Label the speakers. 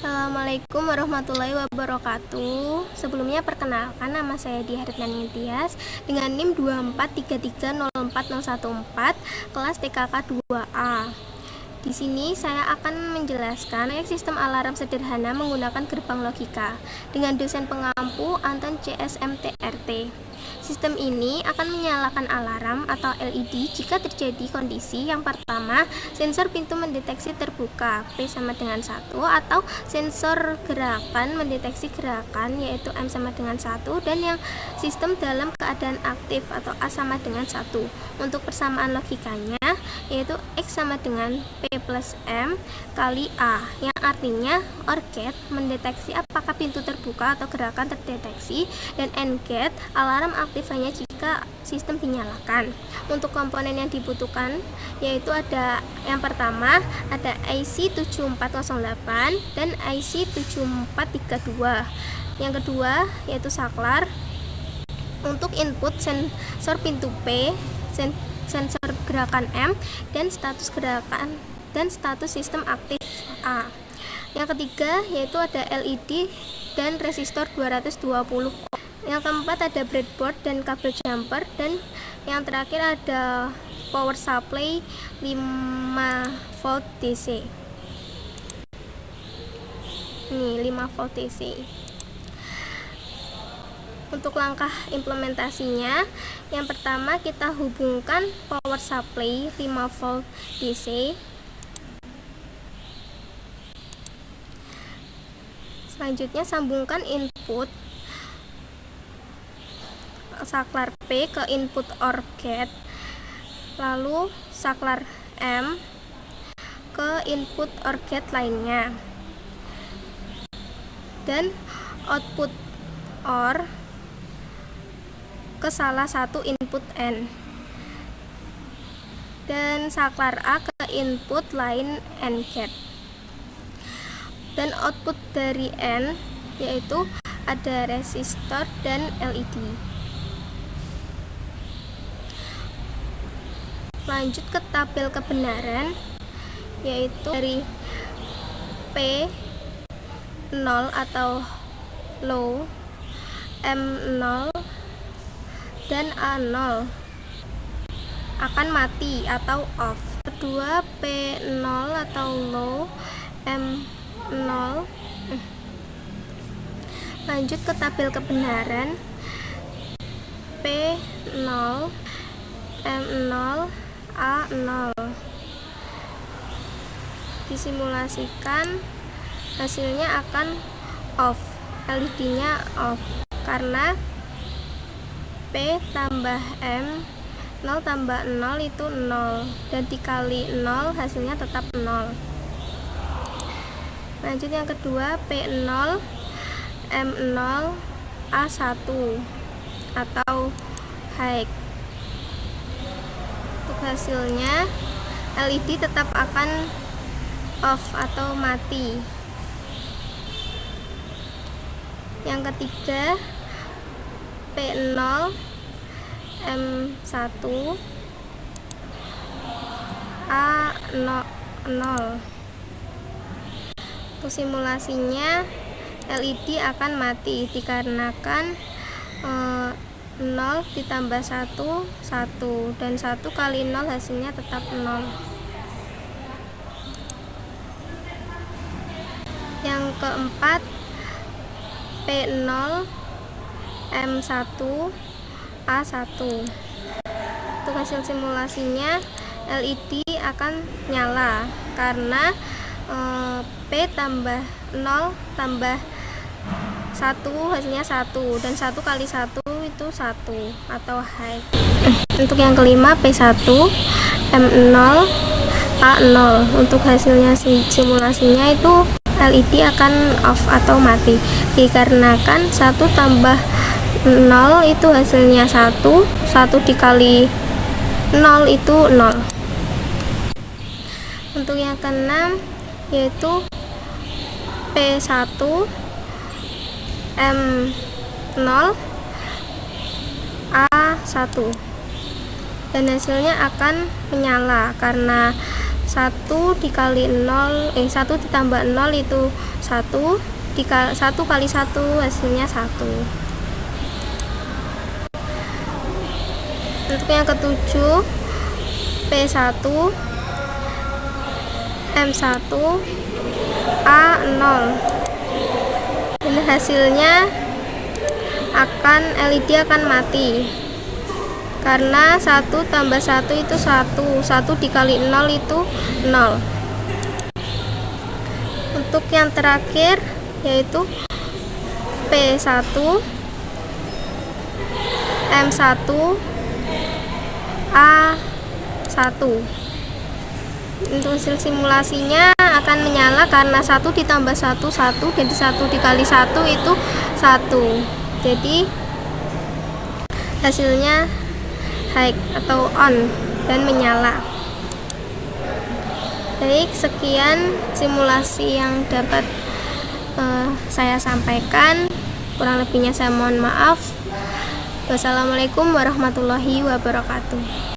Speaker 1: Assalamualaikum warahmatullahi wabarakatuh. Sebelumnya perkenalkan, nama saya Diah Retnani Tias dengan NIM 243304014 kelas TKK 2A. Di sini saya akan menjelaskan sistem alarm sederhana menggunakan gerbang logika dengan dosen pengampu Anton CSMTRT. Sistem ini akan menyalakan alarm atau LED jika terjadi kondisi yang pertama, sensor pintu mendeteksi terbuka P sama dengan 1, atau sensor gerakan mendeteksi gerakan yaitu M sama dengan 1, dan yang sistem dalam keadaan aktif atau A sama dengan 1. Untuk persamaan logikanya yaitu X sama dengan P plus M kali A, yang artinya OR gate mendeteksi apakah pintu terbuka atau gerakan terdeteksi, dan AND gate alarm aktif hanya jika sistem dinyalakan. Untuk komponen yang dibutuhkan yaitu ada yang pertama ada IC 7408 dan IC 7432. Yang kedua yaitu saklar untuk input sensor pintu P, sensor gerakan M, dan status gerakan dan status sistem aktif A. Yang ketiga yaitu ada LED dan resistor 220 ohm. Yang keempat ada breadboard dan kabel jumper, dan yang terakhir ada power supply 5 volt DC. Ini 5 volt DC. Untuk langkah implementasinya, yang pertama kita hubungkan power supply 5 volt DC. Selanjutnya sambungkan input saklar P ke input OR gate, lalu saklar M ke input OR gate lainnya, dan output OR ke salah satu input N, dan saklar A ke input lain AND gate. Dan output dari N yaitu ada resistor dan LED. Lanjut ke tabel kebenaran yaitu dari P0 atau low, M0 dan A0 akan mati atau off. Kedua P0 atau low, M0. Lanjut ke tabel kebenaran P0, M0, A0. Disimulasikan, hasilnya akan off, LED-nya off karena P tambah M 0 tambah 0 itu 0, dan dikali 0 hasilnya tetap 0. Lanjut yang kedua P0, M0, A1 atau high. Untuk hasilnya LED tetap akan off atau mati. Yang ketiga P0, M1, A0. Untuk simulasinya LED akan mati dikarenakan 0 ditambah 1, 1, dan 1 kali 0 hasilnya tetap 0. Yang keempat P0, M1, A1. Untuk hasil simulasinya LED akan nyala karena P tambah 0 tambah 1 hasilnya 1, dan 1 kali 1 itu 1 atau high. Untuk yang kelima P1, M0, A0. Untuk hasilnya simulasinya itu LED akan off atau mati dikarenakan 1 tambah 0 itu hasilnya 1, 1 dikali 0 itu 0. Untuk yang keenam yaitu P1, M0, A1, dan hasilnya akan menyala karena 1 dikali 0 1 ditambah 0 itu 1 kali 1 hasilnya 1. Untuk yang ketujuh, P1 M1 A0, dan hasilnya LED akan mati karena 1 tambah 1 itu 1 dikali 0 itu 0. Untuk yang terakhir yaitu P1 M1 A1. Untuk hasil simulasinya akan menyala karena 1 ditambah 1 1, jadi 1 dikali 1 itu 1, jadi hasilnya high atau on dan menyala. Baik, sekian simulasi yang dapat saya sampaikan, kurang lebihnya saya mohon maaf. Wassalamualaikum warahmatullahi wabarakatuh.